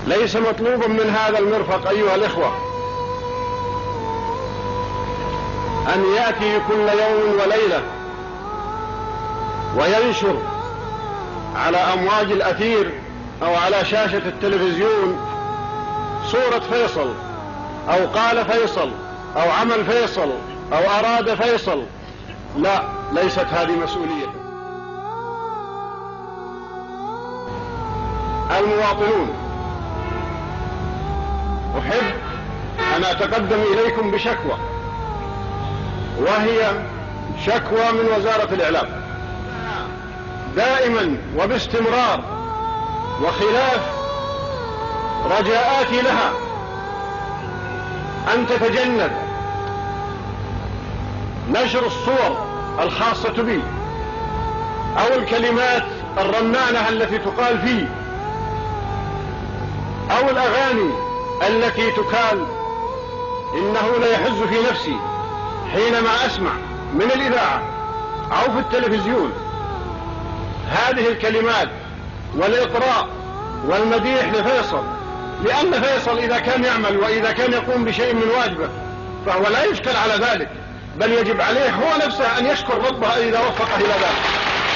ليس مطلوبا من هذا المرفق أيها الإخوة أن يأتي كل يوم وليلة وينشر على أمواج الأثير أو على شاشة التلفزيون صورة فيصل أو قال فيصل أو عمل فيصل أو أراد فيصل. لا، ليست هذه مسؤوليته. المواطنون، أحب أن أتقدم إليكم بشكوى، وهي شكوى من وزارة الإعلام دائما وباستمرار، وخلاف رجاءاتي لها أن تتجنب نشر الصور الخاصة بي أو الكلمات الرنانة التي تقال فيه أو الأغاني التي تكال. إنه لا يحز في نفسي حينما أسمع من الإذاعة أو في التلفزيون هذه الكلمات والإطراء والمديح لفيصل، لأن فيصل إذا كان يعمل وإذا كان يقوم بشيء من واجبه فهو لا يشكل على ذلك، بل يجب عليه هو نفسه أن يشكر ربه إذا وفقه إلى ذلك.